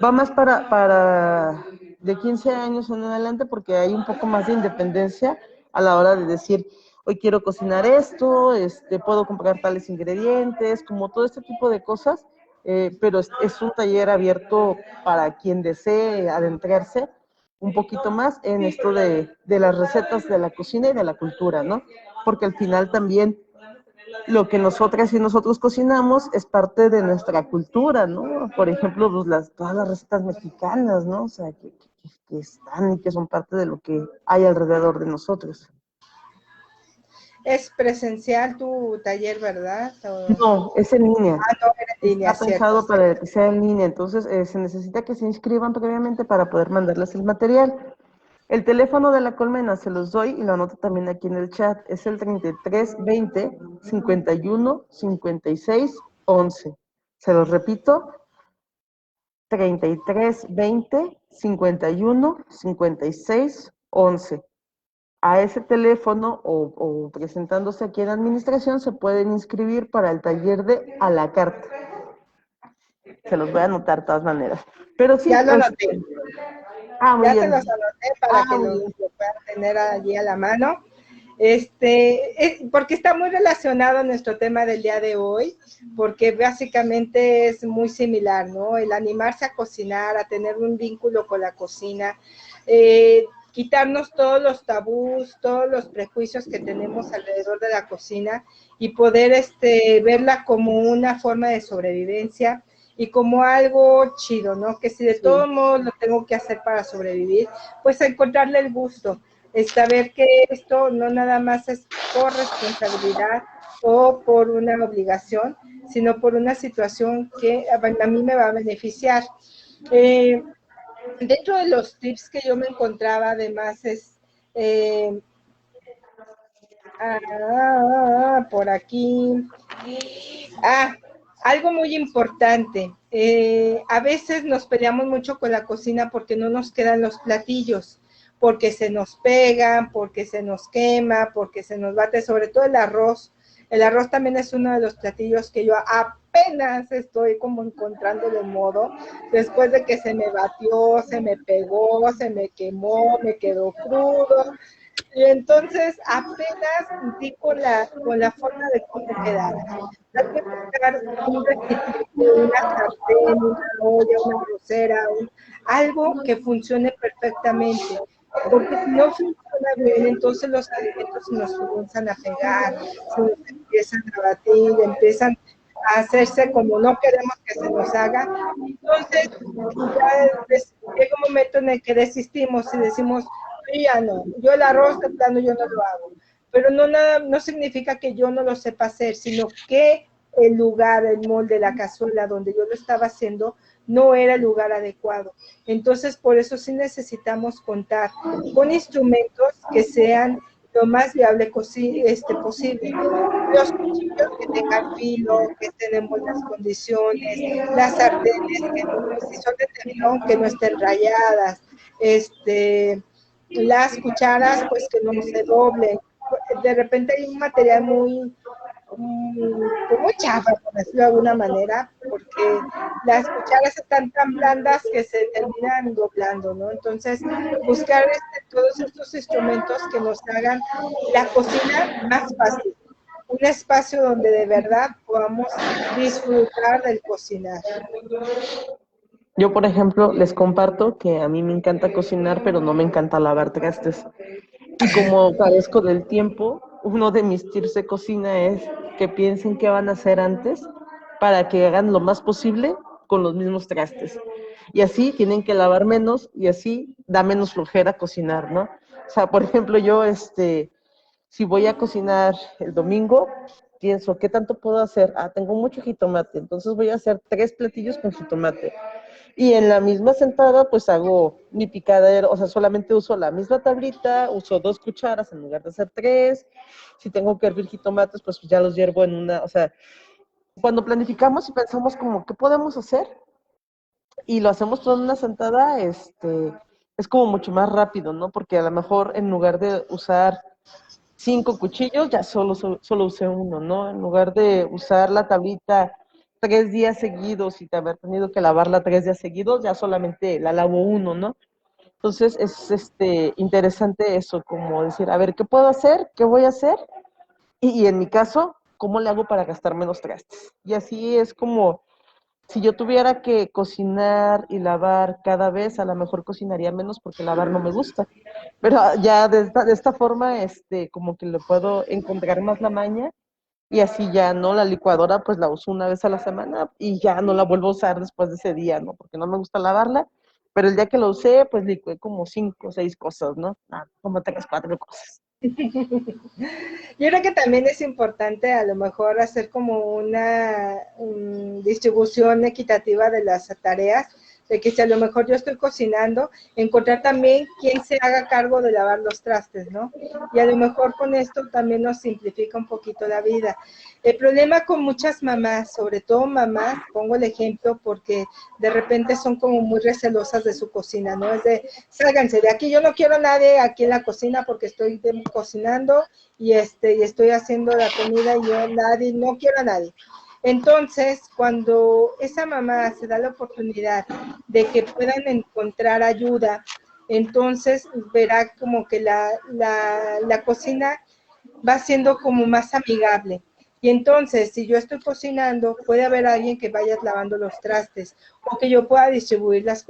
va más para de 15 años en adelante porque hay un poco más de independencia a la hora de decir, hoy quiero cocinar esto, puedo comprar tales ingredientes, como todo este tipo de cosas, pero es un taller abierto para quien desee adentrarse un poquito más en esto de las recetas de la cocina y de la cultura, ¿no? Porque al final también lo que nosotras y nosotros cocinamos es parte de nuestra cultura, ¿no? Por ejemplo, todas las recetas mexicanas, ¿no? O sea, que están y que son parte de lo que hay alrededor de nosotros. Es presencial tu taller, ¿verdad? No, es en línea. No, era en línea, Está pensado para que sea en línea, entonces se necesita que se inscriban previamente para poder mandarles el material. El teléfono de La Colmena se los doy y lo anoto también aquí en el chat. Es el 33 20 51 56 11. Se los repito, 33 20 51 56 11. A ese teléfono o presentándose aquí en la administración se pueden inscribir para el taller de A la Carta. Se los voy a anotar de todas maneras. Pero sí, ya lo anoté. Muy ya bien. se los anoté para que lo puedan tener allí a la mano. Porque está muy relacionado a nuestro tema del día de hoy, porque básicamente es muy similar, ¿no? El animarse a cocinar, a tener un vínculo con la cocina, quitarnos todos los tabús, todos los prejuicios que tenemos alrededor de la cocina y poder verla como una forma de sobrevivencia y como algo chido, ¿no? Que si de todos modos lo tengo que hacer para sobrevivir, pues a encontrarle el gusto. Saber que esto no nada más es por responsabilidad o por una obligación, sino por una situación que a mí me va a beneficiar. Dentro de los tips que yo me encontraba, además, es por aquí. Algo muy importante. A veces nos peleamos mucho con la cocina porque no nos quedan los platillos, porque se nos pegan, porque se nos quema, porque se nos bate, sobre todo el arroz. El arroz también es uno de los platillos que yo apenas estoy como encontrando de modo, después de que se me batió, se me pegó, se me quemó, me quedó crudo, y entonces apenas di con la forma de cómo quedara. Hay que buscar un recipiente, una sartén, una olla, una arrocera, algo que funcione perfectamente. Porque si no funciona bien, entonces los alimentos se nos comienzan a pegar, se nos empiezan a batir, empiezan a hacerse como no queremos que se nos haga. Entonces, llega un momento en el que desistimos y decimos, ya no, yo el arroz de plano yo no lo hago. Pero no significa que yo no lo sepa hacer, sino que el lugar, el molde, la cazuela donde yo lo estaba haciendo no era el lugar adecuado. Entonces, por eso sí necesitamos contar con instrumentos que sean lo más viable posible. Los cuchillos que tengan filo, que estén en buenas condiciones, las sartenes que si son de teflón, que no estén rayadas, las cucharas pues que no se doblen. De repente hay un material muy chafa, por decirlo de alguna manera, porque las cucharas están tan blandas que se terminan doblando, ¿no? Entonces, buscar todos estos instrumentos que nos hagan la cocina más fácil, un espacio donde de verdad podamos disfrutar del cocinar. Yo, por ejemplo, les comparto que a mí me encanta cocinar, pero no me encanta lavar trastes. Y como carezco del tiempo, uno de mis tips de cocina es que piensen qué van a hacer antes para que hagan lo más posible con los mismos trastes. Y así tienen que lavar menos y así da menos flojera cocinar, ¿no? O sea, por ejemplo, yo, si voy a cocinar el domingo, pienso, ¿qué tanto puedo hacer? Ah, tengo mucho jitomate, entonces voy a hacer 3 platillos con jitomate. Y en la misma sentada, pues hago mi picadero, o sea, solamente uso la misma tablita, uso 2 cucharas en lugar de hacer 3. Si tengo que hervir jitomates, pues ya los hiervo en una, o sea, cuando planificamos y pensamos como, ¿qué podemos hacer? Y lo hacemos todo en una sentada, es como mucho más rápido, ¿no? Porque a lo mejor en lugar de usar 5 cuchillos, ya solo usé uno, ¿no? En lugar de usar la tablita 3 días seguidos y de haber tenido que lavarla 3 días seguidos, ya solamente la lavo uno, ¿no? Entonces es interesante eso, como decir, a ver, ¿qué puedo hacer? ¿Qué voy a hacer? Y en mi caso, ¿cómo le hago para gastar menos trastes? Y así es como, si yo tuviera que cocinar y lavar cada vez, a lo mejor cocinaría menos porque lavar no me gusta. Pero ya de esta forma, como que le puedo encontrar más la maña y así ya, ¿no? La licuadora pues la uso una vez a la semana y ya no la vuelvo a usar después de ese día, ¿no? Porque no me gusta lavarla, pero el día que lo usé, pues licué como 5 o 6 cosas, ¿no? Como 3, 4 cosas. Yo creo que también es importante a lo mejor hacer como una distribución equitativa de las tareas, de que si a lo mejor yo estoy cocinando, encontrar también quién se haga cargo de lavar los trastes, ¿no? Y a lo mejor con esto también nos simplifica un poquito la vida. El problema con muchas mamás, sobre todo mamás, pongo el ejemplo porque de repente son como muy recelosas de su cocina, ¿no? Es de, sálganse de aquí, yo no quiero a nadie aquí en la cocina porque estoy cocinando y estoy haciendo la comida y yo no quiero a nadie. Entonces, cuando esa mamá se da la oportunidad de que puedan encontrar ayuda, entonces verá como que la cocina va siendo como más amigable. Y entonces, si yo estoy cocinando, puede haber alguien que vaya lavando los trastes o que yo pueda distribuir las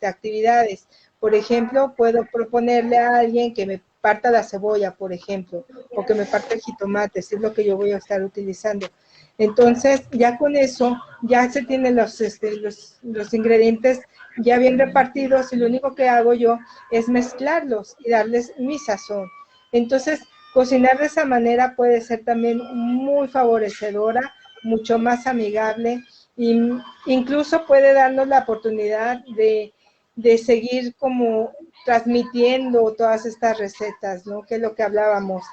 actividades. Por ejemplo, puedo proponerle a alguien que me parta la cebolla, por ejemplo, o que me parta el jitomate, si es lo que yo voy a estar utilizando. Entonces, ya con eso, ya se tienen los ingredientes ya bien repartidos y lo único que hago yo es mezclarlos y darles mi sazón. Entonces, cocinar de esa manera puede ser también muy favorecedora, mucho más amigable e incluso puede darnos la oportunidad de seguir como transmitiendo todas estas recetas, ¿no? Que es lo que hablábamos,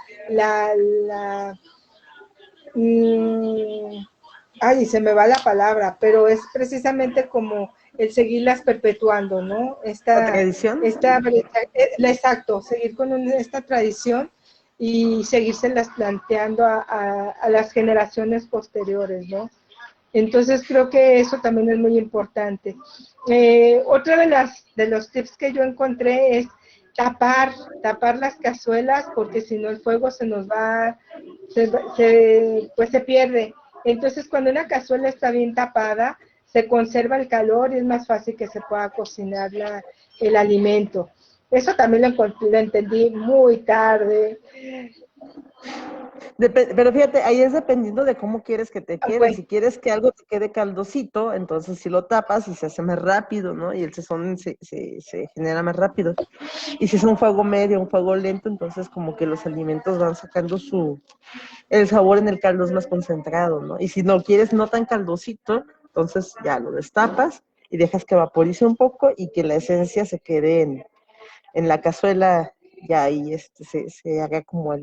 ay, se me va la palabra, pero es precisamente como el seguirlas perpetuando, ¿no? ¿La tradición? Exacto, seguir con esta tradición y seguírselas planteando a las generaciones posteriores, ¿no? Entonces creo que eso también es muy importante. Otra de los tips que yo encontré es tapar las cazuelas, porque si no el fuego se nos va, pues se pierde. Entonces cuando una cazuela está bien tapada, se conserva el calor y es más fácil que se pueda cocinar el alimento. Eso también lo entendí muy tarde. Pero fíjate, ahí es dependiendo de cómo quieres que te quede. Pues, Si quieres que algo te quede caldosito, entonces si lo tapas y se hace más rápido, ¿no? Y el sazón se genera más rápido. Y si es un fuego medio, un fuego lento, entonces como que los alimentos van sacando el sabor en el caldo es más concentrado, ¿no? Y si no quieres no tan caldosito, entonces ya lo destapas y dejas que vaporice un poco y que la esencia se quede en la cazuela, ya ahí se haga como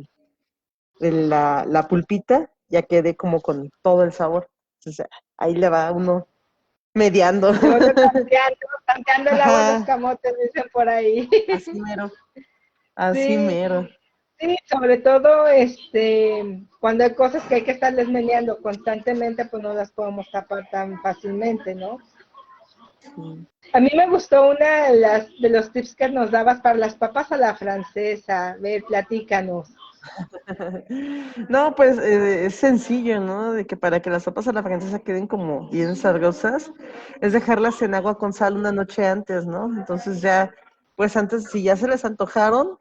la pulpita, ya quede como con todo el sabor. Entonces ahí le va uno mediando. yo tanteando el agua en los Ajá, camotes, dicen por ahí. así mero, así Sí, mero. sí, sobre todo cuando hay cosas que hay que estarles meneando constantemente, pues no las podemos tapar tan fácilmente, ¿no? Sí. A mí me gustó una de los tips que nos dabas para las papas a la francesa. A ver, platícanos. No, pues es sencillo, ¿no? De que para que las sopas a la francesa queden como bien sabrosas, es dejarlas en agua con sal una noche antes, ¿no? Entonces ya, pues antes, si ya se les antojaron,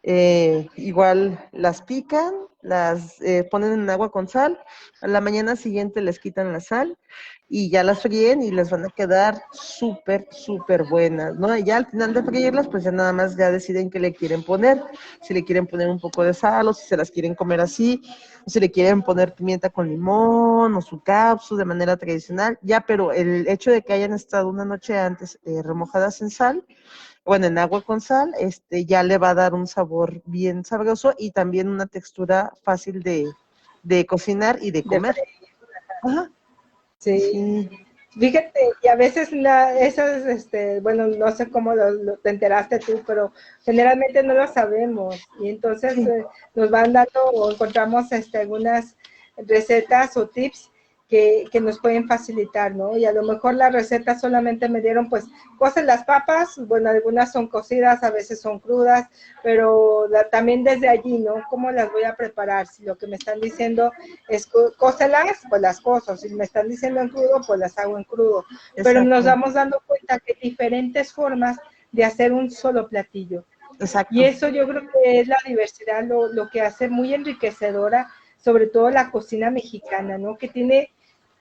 igual las pican, las ponen en agua con sal, a la mañana siguiente les quitan la sal y ya las fríen y les van a quedar súper, súper buenas, ¿no? Y ya al final de freírlas, pues ya nada más ya deciden qué le quieren poner, si le quieren poner un poco de sal o si se las quieren comer así, o si le quieren poner pimienta con limón o su capsu de manera tradicional, ya, pero el hecho de que hayan estado una noche antes remojadas en sal, bueno, en agua con sal, ya le va a dar un sabor bien sabroso y también una textura fácil de cocinar y de De comer. Ajá, Sí. sí, Fíjate, y a veces esas, bueno, no sé cómo te enteraste tú, pero generalmente no lo sabemos. Y entonces sí. nos van dando o encontramos algunas recetas o tips que nos pueden facilitar, ¿no? Y a lo mejor las recetas solamente me dieron, pues, cocen las papas, bueno, algunas son cocidas, a veces son crudas, pero también desde allí, ¿no? ¿Cómo las voy a preparar? Si lo que me están diciendo es cócelas, pues las cozo. Si me están diciendo en crudo, pues las hago en crudo. Pero nos Exacto, vamos dando cuenta que hay diferentes formas de hacer un solo platillo. Y exacto. eso yo creo que es la diversidad, lo que hace muy enriquecedora, sobre todo la cocina mexicana, ¿no? Que tiene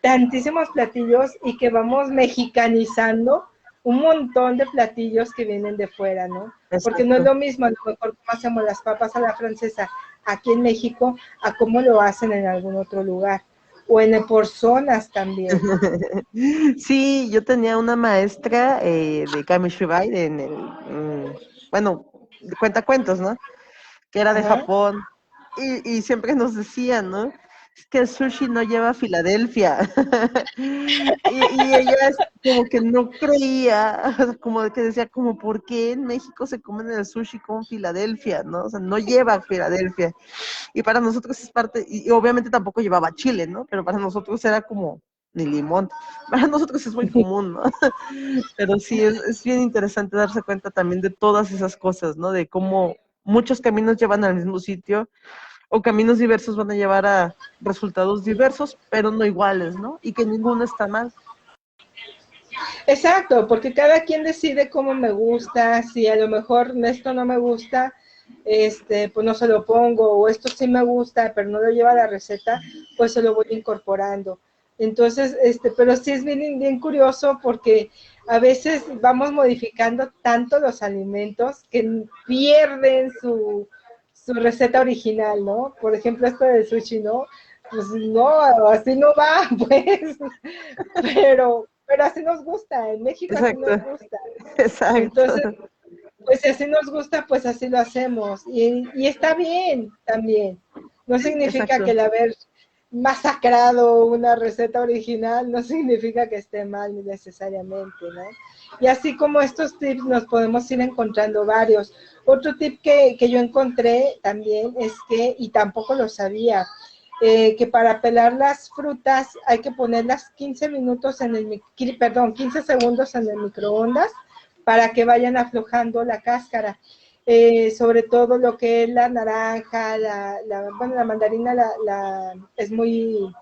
tantísimos platillos y que vamos mexicanizando un montón de platillos que vienen de fuera, ¿no? Porque no es Exacto. lo mismo a lo mejor cómo hacemos las papas a la francesa aquí en México a cómo lo hacen en algún otro lugar o por zonas también. Sí, yo tenía una maestra de Kamishibai bueno, de cuentacuentos, ¿no? Que era de Ajá. Japón y siempre nos decían, ¿no? Es que el sushi no lleva Filadelfia. Y ella como que no creía, o sea, como de que decía, como, ¿por qué en México se comen el sushi con Filadelfia, ¿no? O sea, no lleva Filadelfia. Y para nosotros es parte, y obviamente tampoco llevaba chile, ¿no? Pero para nosotros era como ni limón. Para nosotros es muy común, ¿no? Pero sí, es bien interesante darse cuenta también de todas esas cosas, ¿no? De cómo muchos caminos llevan al mismo sitio o caminos diversos van a llevar a resultados diversos, pero no iguales, ¿no? Y que ninguno está mal. Exacto, porque cada quien decide cómo me gusta, si a lo mejor esto no me gusta, pues no se lo pongo, o esto sí me gusta, pero no lo lleva a la receta, pues se lo voy incorporando. Entonces, pero sí es bien, bien curioso porque a veces vamos modificando tanto los alimentos que pierden su receta original, ¿no? Por ejemplo, esto del sushi, ¿no? Pues no, así no va, pues, pero así nos gusta, en México así Exacto, nos gusta. exacto, Entonces, pues si así nos gusta, pues así lo hacemos. Y está bien también. No significa que exacto. el haber masacrado una receta original, no significa que esté mal necesariamente, ¿no? Y así como estos tips nos podemos ir encontrando varios. Otro tip que yo encontré también es que, y tampoco lo sabía, que para pelar las frutas hay que ponerlas 15 minutos en el, perdón, 15 segundos en el microondas para que vayan aflojando la cáscara. Sobre todo lo que es la naranja, bueno, la mandarina es muy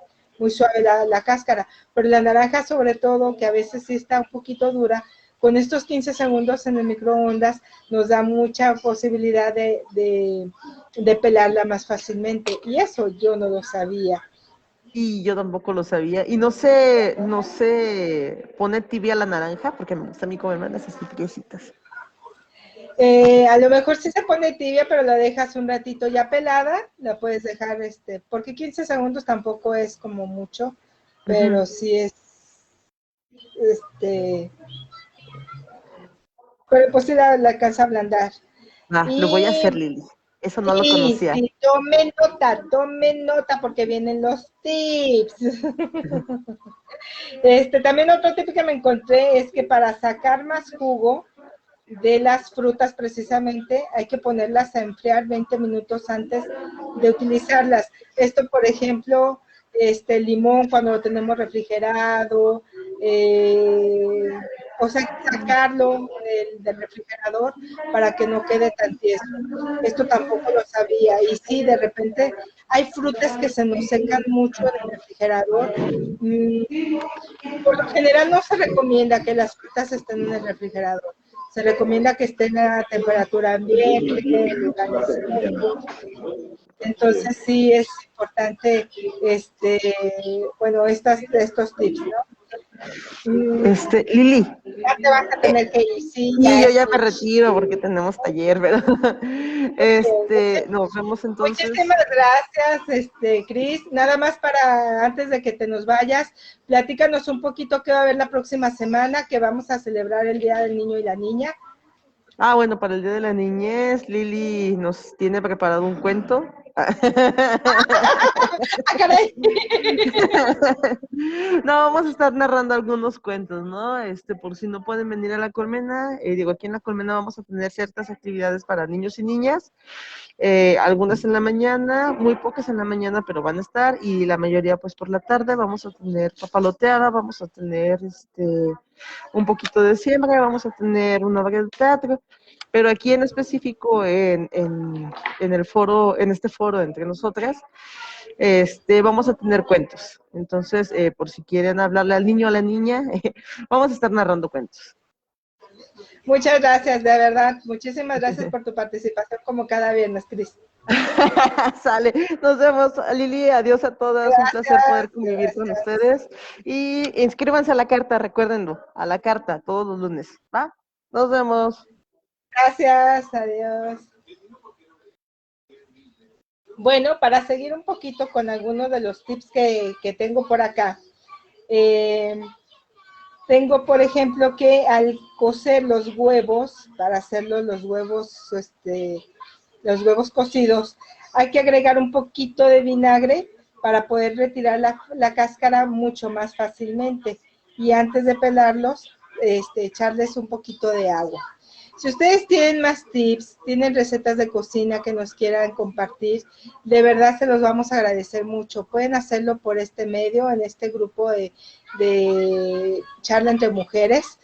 suave la cáscara, pero la naranja sobre todo, que a veces sí está un poquito dura, con estos 15 segundos en el microondas nos da mucha posibilidad de pelarla más fácilmente, y eso yo no lo sabía. Y yo tampoco lo sabía. Y no se pone tibia la naranja, porque me gusta a mí comerme las así tibiecitas. A lo mejor sí se pone tibia, pero la dejas un ratito ya pelada, la puedes dejar, porque 15 segundos tampoco es como mucho, pero sí es, pero pues sí la alcanza a ablandar. Ah, lo voy a hacer, Y Lili. Eso no lo conocía. sí, tome nota, porque vienen los tips. También otro tip que me encontré es que para sacar más jugo de las frutas precisamente hay que ponerlas a enfriar 20 minutos antes de utilizarlas. Esto, por ejemplo, el limón cuando lo tenemos refrigerado, o sea, sacarlo del refrigerador para que no quede tan tieso. Esto tampoco lo sabía. Y sí, de repente hay frutas que se nos secan mucho en el refrigerador. Por lo general no se recomienda que las frutas estén en el refrigerador. Se recomienda que estén a temperatura ambiente, en lugares secos. Entonces sí es importante, bueno, estos tips, ¿no? Lili, Ya te vas a tener que ir, sí, y ya yo ya me escucho. retiro porque tenemos taller, ¿verdad? Nos vemos entonces. Muchísimas gracias, Cris. Nada más para, antes de que te nos vayas, platícanos un poquito qué va a haber la próxima semana, que vamos a celebrar el Día del Niño y la Niña. Ah, bueno, para el Día de la Niñez, Lili nos tiene preparado un cuento. ¡Ah, caray! No, vamos a estar narrando algunos cuentos, ¿no? Por si no pueden venir a la colmena, digo, aquí en la colmena vamos a tener ciertas actividades para niños y niñas, algunas en la mañana, muy pocas en la mañana, pero van a estar, y la mayoría pues por la tarde. Vamos a tener papaloteada, vamos a tener un poquito de siembra, vamos a tener una obra de teatro, pero aquí en específico en el foro, en este foro entre nosotras, vamos a tener cuentos. Entonces, por si quieren hablarle al niño o a la niña, vamos a estar narrando cuentos. Muchas gracias, de verdad. Muchísimas gracias por tu participación como cada viernes, Cris. Sale, nos vemos, Lili, adiós a todas, Gracias, un placer poder convivir con gracias. ustedes, y inscríbanse a la carta, recuérdenlo, a la carta, todos los lunes, ¿va? Nos vemos. Gracias, adiós. Bueno, para seguir un poquito con algunos de los tips que tengo por acá. Tengo, por ejemplo, que al cocer los huevos, para hacerlos los huevos cocidos, hay que agregar un poquito de vinagre para poder retirar la cáscara mucho más fácilmente. Y antes de pelarlos, echarles un poquito de agua. Si ustedes tienen más tips, tienen recetas de cocina que nos quieran compartir, de verdad se los vamos a agradecer mucho. Pueden hacerlo por este medio, en este grupo de charla entre mujeres.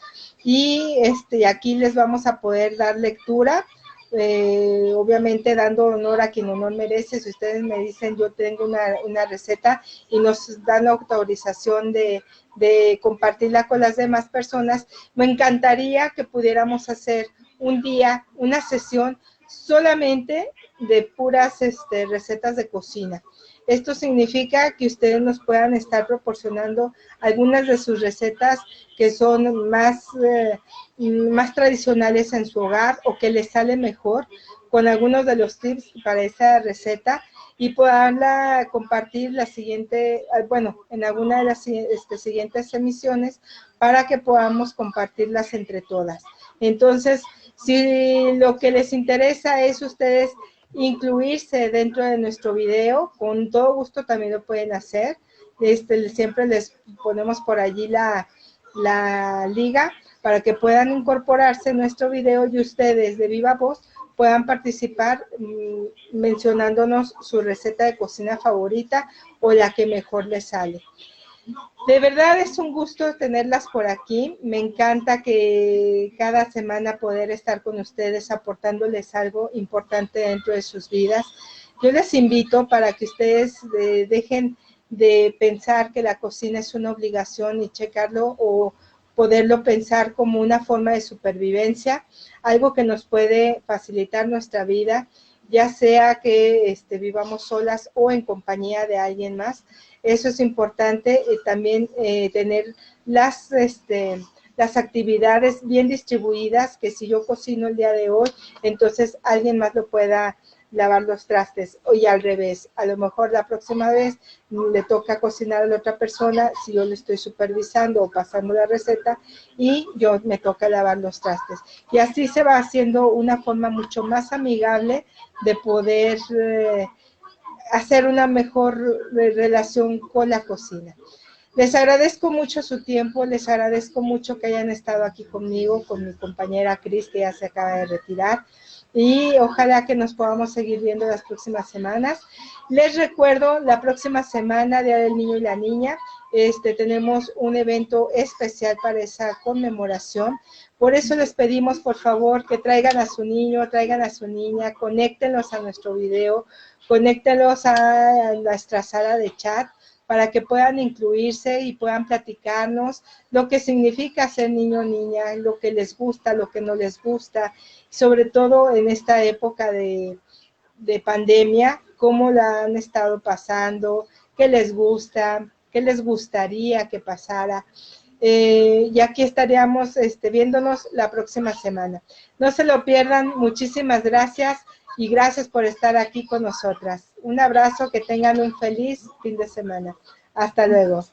Y aquí les vamos a poder dar lectura, obviamente dando honor a quien honor merece. Si ustedes me dicen yo tengo una receta y nos dan la autorización de compartirla con las demás personas, me encantaría que pudiéramos hacer un día, una sesión solamente de puras recetas de cocina. Esto significa que ustedes nos puedan estar proporcionando algunas de sus recetas que son más tradicionales en su hogar o que les sale mejor, con algunos de los tips para esa receta, y poderla compartir en alguna de las siguientes emisiones, para que podamos compartirlas entre todas. Entonces, si lo que les interesa es ustedes incluirse dentro de nuestro video, con todo gusto también lo pueden hacer. Siempre les ponemos por allí la liga para que puedan incorporarse en nuestro video y ustedes de viva voz puedan participar mencionándonos su receta de cocina favorita o la que mejor les sale. De verdad es un gusto tenerlas por aquí. Me encanta que cada semana poder estar con ustedes aportándoles algo importante dentro de sus vidas. Yo les invito para que ustedes dejen de pensar que la cocina es una obligación y checarlo o poderlo pensar como una forma de supervivencia, algo que nos puede facilitar nuestra vida, ya sea que vivamos solas o en compañía de alguien más. Eso es importante, también tener las actividades bien distribuidas, que si yo cocino el día de hoy, entonces alguien más lo pueda lavar los trastes, y al revés, a lo mejor la próxima vez le toca cocinar a la otra persona si yo le estoy supervisando o pasando la receta y yo me toca lavar los trastes. Y así se va haciendo una forma mucho más amigable de poder hacer una mejor relación con la cocina. Les agradezco mucho su tiempo, les agradezco mucho que hayan estado aquí conmigo, con mi compañera Cris, que ya se acaba de retirar, y ojalá que nos podamos seguir viendo las próximas semanas. Les recuerdo, la próxima semana, Día del Niño y la Niña, tenemos un evento especial para esa conmemoración. Por eso les pedimos, por favor, que traigan a su niño, traigan a su niña, conéctenlos a nuestro video, conéctenlos a nuestra sala de chat, para que puedan incluirse y puedan platicarnos lo que significa ser niño o niña, lo que les gusta, lo que no les gusta, sobre todo en esta época de pandemia, cómo la han estado pasando, qué les gusta, qué les gustaría que pasara. Y aquí estaríamos viéndonos la próxima semana. No se lo pierdan, muchísimas gracias y gracias por estar aquí con nosotras. Un abrazo, que tengan un feliz fin de semana. Hasta luego.